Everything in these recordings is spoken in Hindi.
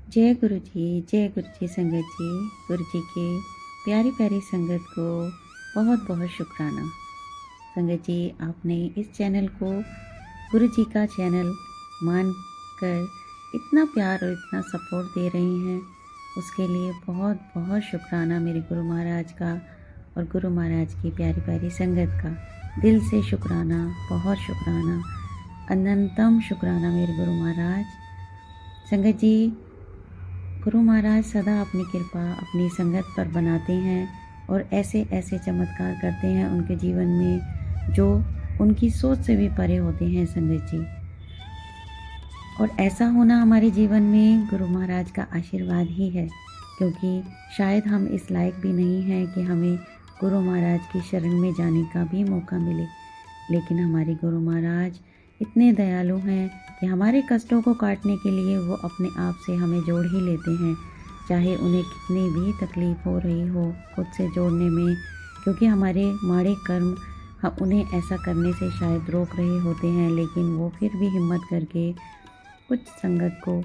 जय गुरु जी संगत जी। गुरु जी की प्यारी प्यारी संगत को बहुत बहुत शुक्राना। संगत जी, आपने इस चैनल को गुरु जी का चैनल मानकर इतना प्यार और इतना सपोर्ट दे रही हैं, उसके लिए बहुत बहुत शुक्राना मेरे गुरु महाराज का और गुरु महाराज की प्यारी प्यारी संगत का। दिल से शुक्राना, बहुत शुक्राना, अनंतम शुक्राना मेरे गुरु महाराज। संगत जी, गुरु महाराज सदा अपनी कृपा अपनी संगत पर बनाते हैं और ऐसे ऐसे चमत्कार करते हैं उनके जीवन में जो उनकी सोच से भी परे होते हैं संगत जी। और ऐसा होना हमारे जीवन में गुरु महाराज का आशीर्वाद ही है, क्योंकि शायद हम इस लायक भी नहीं हैं कि हमें गुरु महाराज की शरण में जाने का भी मौका मिले, लेकिन हमारे गुरु महाराज इतने दयालु हैं कि हमारे कष्टों को काटने के लिए वो अपने आप से हमें जोड़ ही लेते हैं, चाहे उन्हें कितनी भी तकलीफ़ हो रही हो खुद से जोड़ने में, क्योंकि हमारे माड़े कर्म हम उन्हें ऐसा करने से शायद रोक रहे होते हैं, लेकिन वो फिर भी हिम्मत करके कुछ संगत को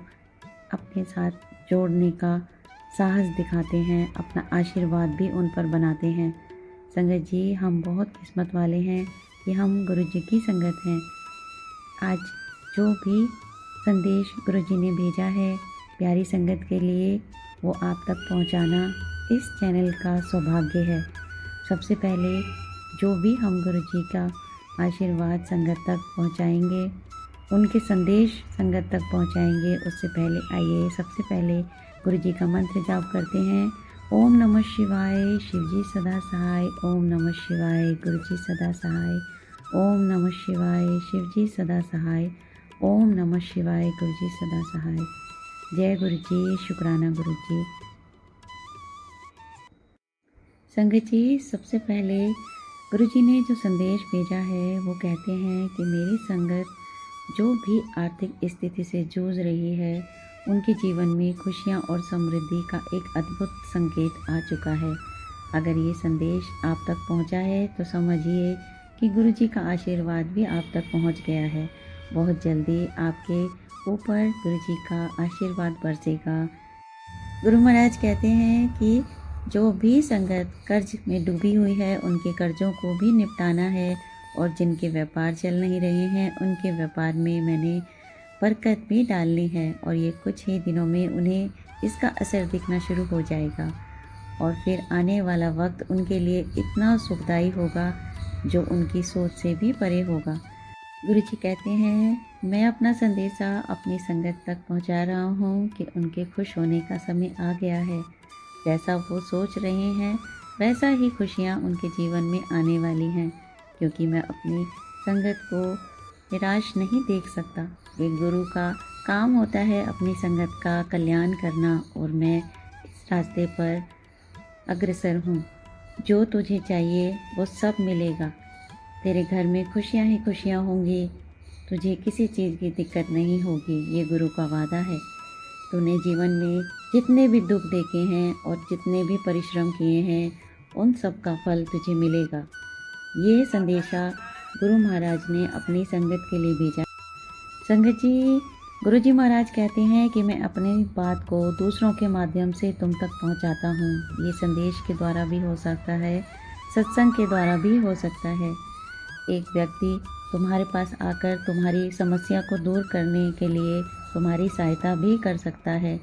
अपने साथ जोड़ने का साहस दिखाते हैं, अपना आशीर्वाद भी उन पर बनाते हैं। संगत जी, हम बहुत किस्मत वाले हैं कि हम गुरु जी की संगत हैं। आज जो भी संदेश गुरु जी ने भेजा है प्यारी संगत के लिए, वो आप तक पहुंचाना इस चैनल का सौभाग्य है। सबसे पहले जो भी हम गुरु जी का आशीर्वाद संगत तक पहुंचाएंगे, उनके संदेश संगत तक पहुंचाएंगे, उससे पहले आइए सबसे पहले गुरु जी का मंत्र जाप करते हैं। ओम नमः शिवाय, शिव जी सदा सहाय। ओम नमः शिवाय, गुरु जी सदा सहाय। ओम नमः शिवाय, शिव जी सदा सहाय। ओम नमः शिवाय, गुरु जी सदा सहाय। जय गुरु जी, शुक्राना गुरु जी। संगत जी, सबसे पहले गुरु जी ने जो संदेश भेजा है वो कहते हैं कि मेरी संगत जो भी आर्थिक स्थिति से जूझ रही है, उनके जीवन में खुशियाँ और समृद्धि का एक अद्भुत संकेत आ चुका है। अगर ये संदेश आप तक पहुंचा है तो समझिए कि गुरु जी का आशीर्वाद भी आप तक पहुंच गया है। बहुत जल्दी आपके ऊपर गुरु जी का आशीर्वाद बरसेगा। गुरु महाराज कहते हैं कि जो भी संगत कर्ज में डूबी हुई है, उनके कर्जों को भी निपटाना है, और जिनके व्यापार चल नहीं रहे हैं उनके व्यापार में मैंने बरकत भी डालनी है, और ये कुछ ही दिनों में उन्हें इसका असर दिखना शुरू हो जाएगा, और फिर आने वाला वक्त उनके लिए इतना सुखदायी होगा जो उनकी सोच से भी परे होगा। गुरु जी कहते हैं, मैं अपना संदेशा अपनी संगत तक पहुंचा रहा हूं कि उनके खुश होने का समय आ गया है। जैसा वो सोच रहे हैं वैसा ही खुशियां उनके जीवन में आने वाली हैं, क्योंकि मैं अपनी संगत को निराश नहीं देख सकता। एक गुरु का काम होता है अपनी संगत का कल्याण करना, और मैं इस रास्ते पर अग्रसर हूँ। जो तुझे चाहिए वो सब मिलेगा। तेरे घर में खुशियाँ ही खुशियाँ होंगी, तुझे किसी चीज़ की दिक्कत नहीं होगी, ये गुरु का वादा है। तूने जीवन में जितने भी दुख देखे हैं और जितने भी परिश्रम किए हैं, उन सब का फल तुझे मिलेगा। ये संदेशा गुरु महाराज ने अपनी संगत के लिए भेजा। संगत जी, गुरु जी महाराज कहते हैं कि मैं अपनी बात को दूसरों के माध्यम से तुम तक पहुंचाता हूं। ये संदेश के द्वारा भी हो सकता है, सत्संग के द्वारा भी हो सकता है। एक व्यक्ति तुम्हारे पास आकर तुम्हारी समस्या को दूर करने के लिए तुम्हारी सहायता भी कर सकता है।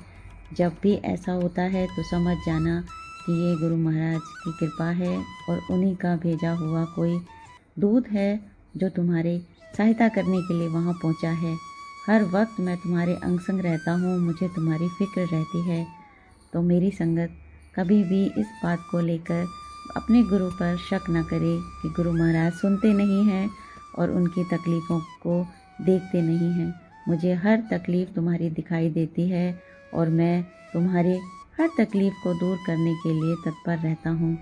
जब भी ऐसा होता है तो समझ जाना कि ये गुरु महाराज की कृपा है और उन्हीं का भेजा हुआ कोई दूत है जो तुम्हारी सहायता करने के लिए वहाँ पहुँचा है। हर वक्त मैं तुम्हारे अंग संग रहता हूँ, मुझे तुम्हारी फिक्र रहती है। तो मेरी संगत कभी भी इस बात को लेकर अपने गुरु पर शक न करे कि गुरु महाराज सुनते नहीं हैं और उनकी तकलीफ़ों को देखते नहीं हैं। मुझे हर तकलीफ़ तुम्हारी दिखाई देती है और मैं तुम्हारे हर तकलीफ़ को दूर करने के लिए तत्पर रहता हूँ।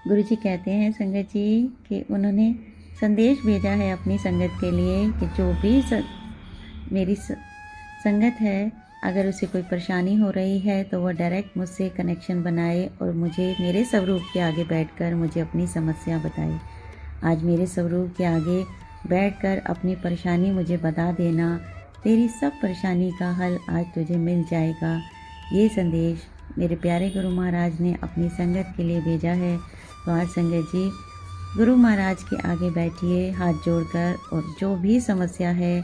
गुरु जी कहते हैं संगत जी कि उन्होंने संदेश भेजा है अपनी संगत के लिए कि जो भी मेरी संगत है, अगर उसे कोई परेशानी हो रही है तो वह डायरेक्ट मुझसे कनेक्शन बनाए और मुझे मेरे स्वरूप के आगे बैठकर मुझे अपनी समस्या बताए। आज मेरे स्वरूप के आगे बैठकर अपनी परेशानी मुझे बता देना तेरी सब परेशानी का हल आज तुझे मिल जाएगा। ये संदेश मेरे प्यारे गुरु महाराज ने अपनी संगत के लिए भेजा है। तो आज संगत जी गुरु महाराज के आगे बैठिए हाथ जोड़कर, और जो भी समस्या है,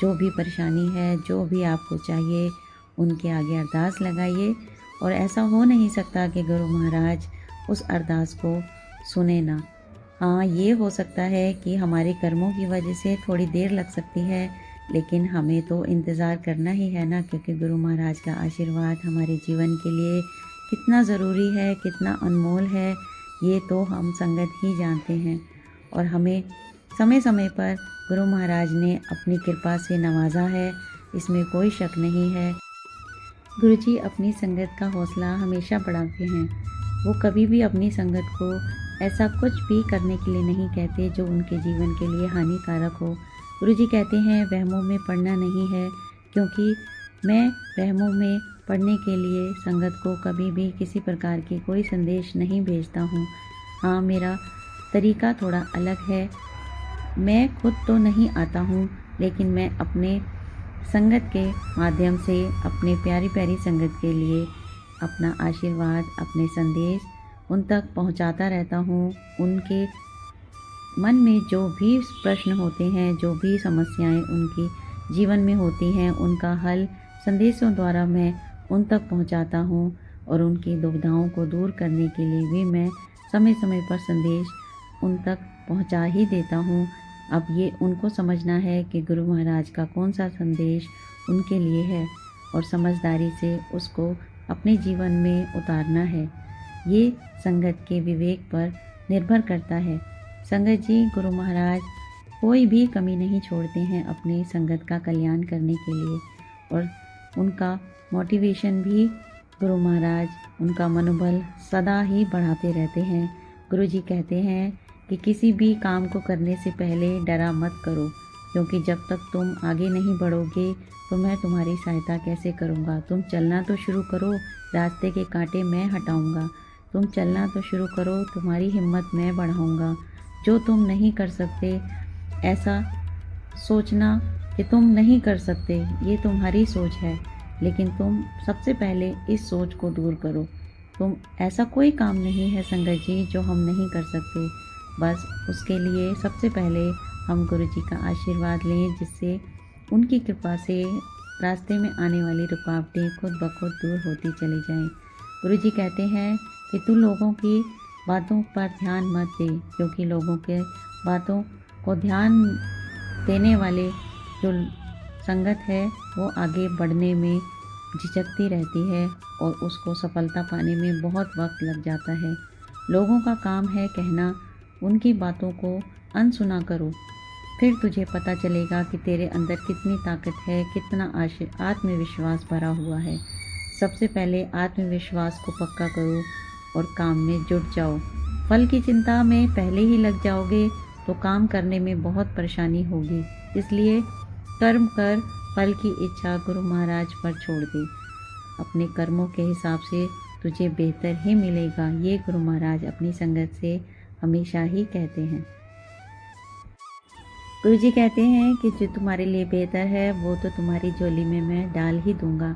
जो भी परेशानी है, जो भी आपको चाहिए, उनके आगे अरदास लगाइए। और ऐसा हो नहीं सकता कि गुरु महाराज उस अरदास को सुने ना। हाँ, ये हो सकता है कि हमारे कर्मों की वजह से थोड़ी देर लग सकती है, लेकिन हमें तो इंतज़ार करना ही है ना, क्योंकि गुरु महाराज का आशीर्वाद हमारे जीवन के लिए कितना ज़रूरी है, कितना अनमोल है, ये तो हम संगत ही जानते हैं। और हमें समय समय पर गुरु महाराज ने अपनी कृपा से नवाजा है, इसमें कोई शक नहीं है। गुरु जी अपनी संगत का हौसला हमेशा बढ़ाते हैं। वो कभी भी अपनी संगत को ऐसा कुछ भी करने के लिए नहीं कहते जो उनके जीवन के लिए हानिकारक हो। गुरु जी कहते हैं वहमों में पड़ना नहीं है, क्योंकि मैं वहमों में पढ़ने के लिए संगत को कभी भी किसी प्रकार की कोई संदेश नहीं भेजता हूँ। हाँ, मेरा तरीका थोड़ा अलग है। मैं खुद तो नहीं आता हूँ, लेकिन मैं अपने संगत के माध्यम से अपने प्यारी प्यारी संगत के लिए अपना आशीर्वाद, अपने संदेश उन तक पहुँचाता रहता हूँ। उनके मन में जो भी प्रश्न होते हैं, जो भी समस्याएं उनकी जीवन में होती हैं, उनका हल संदेशों द्वारा मैं उन तक पहुंचाता हूं। और उनकी दुविधाओं को दूर करने के लिए भी मैं समय समय पर संदेश उन तक पहुंचा ही देता हूं। अब ये उनको समझना है कि गुरु महाराज का कौन सा संदेश उनके लिए है, और समझदारी से उसको अपने जीवन में उतारना है। ये संगत के विवेक पर निर्भर करता है। संगत जी गुरु महाराज कोई भी कमी नहीं छोड़ते हैं अपनी संगत का कल्याण करने के लिए, और उनका मोटिवेशन भी गुरु महाराज, उनका मनोबल सदा ही बढ़ाते रहते हैं। गुरु जी कहते हैं कि किसी भी काम को करने से पहले डरा मत करो, क्योंकि जब तक तुम आगे नहीं बढ़ोगे तो मैं तुम्हारी सहायता कैसे करूँगा। तुम चलना तो शुरू करो, रास्ते के कांटे मैं हटाऊँगा। तुम चलना तो शुरू करो, तुम्हारी हिम्मत मैं बढ़ाऊँगा। जो तुम नहीं कर सकते, ऐसा सोचना कि तुम नहीं कर सकते, ये तुम्हारी सोच है, लेकिन तुम सबसे पहले इस सोच को दूर करो। तुम ऐसा कोई काम नहीं है संगत जी जो हम नहीं कर सकते। बस उसके लिए सबसे पहले हम गुरु जी का आशीर्वाद लें, जिससे उनकी कृपा से रास्ते में आने वाली रुकावटें खुद ब खुद दूर होती चली जाएं। गुरु जी कहते हैं कि तू लोगों की बातों पर ध्यान मत दे, क्योंकि लोगों के बातों को ध्यान देने वाले जो संगत है वो आगे बढ़ने में झिझकती रहती है, और उसको सफलता पाने में बहुत वक्त लग जाता है। लोगों का काम है कहना, उनकी बातों को अनसुना करो, फिर तुझे पता चलेगा कि तेरे अंदर कितनी ताकत है, कितना आत्मविश्वास भरा हुआ है। सबसे पहले आत्मविश्वास को पक्का करो और काम में जुट जाओ। फल की चिंता में पहले ही लग जाओगे तो काम करने में बहुत परेशानी होगी। इसलिए कर्म कर, फल की इच्छा गुरु महाराज पर छोड़ दे। अपने कर्मों के हिसाब से तुझे बेहतर ही मिलेगा, ये गुरु महाराज अपनी संगत से हमेशा ही कहते हैं। गुरु जी कहते हैं कि जो तुम्हारे लिए बेहतर है वो तो तुम्हारी झोली में मैं डाल ही दूंगा,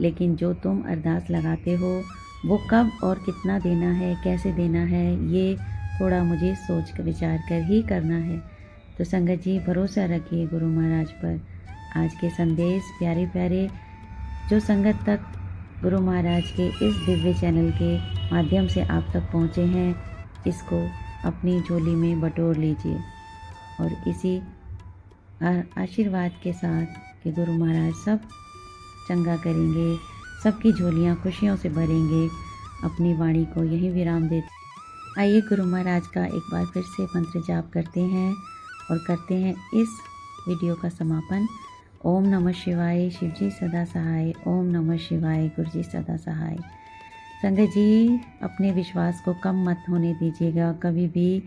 लेकिन जो तुम अरदास लगाते हो वो कब और कितना देना है, कैसे देना है, ये थोड़ा मुझे सोच कर विचार कर ही करना है। तो संगत जी भरोसा रखिए गुरु महाराज पर। आज के संदेश प्यारे प्यारे जो संगत तक गुरु महाराज के इस दिव्य चैनल के माध्यम से आप तक पहुँचे हैं, इसको अपनी झोली में बटोर लीजिए, और इसी आशीर्वाद के साथ कि गुरु महाराज सब चंगा करेंगे, सबकी झोलियाँ खुशियों से भरेंगे, अपनी वाणी को यहीं विराम देते। आइए गुरु महाराज का एक बार फिर से मंत्र जाप करते हैं और करते हैं इस वीडियो का समापन। ओम नमः शिवाय, शिव जी सदा सहाय। ओम नमः शिवाय, गुरु जी सदा सहाय। संगत जी अपने विश्वास को कम मत होने दीजिएगा, कभी भी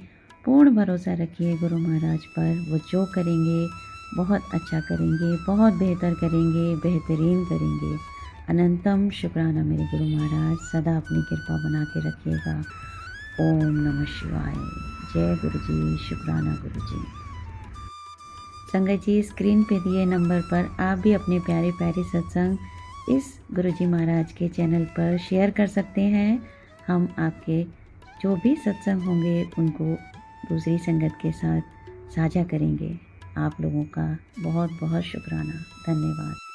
पूर्ण भरोसा रखिए गुरु महाराज पर। वो जो करेंगे बहुत अच्छा करेंगे, बहुत बेहतर करेंगे, बेहतरीन करेंगे। अनंतम शुक्राना मेरे गुरु महाराज, सदा अपनी कृपा बना के रखिएगा। ओम नमः शिवाय। जय गुरु जी, शुक्राना गुरु जी। संगत जी, स्क्रीन पे दिए नंबर पर आप भी अपने प्यारे प्यारे सत्संग इस गुरुजी महाराज के चैनल पर शेयर कर सकते हैं। हम आपके जो भी सत्संग होंगे उनको दूसरी संगत के साथ साझा करेंगे। आप लोगों का बहुत बहुत शुक्राना, धन्यवाद।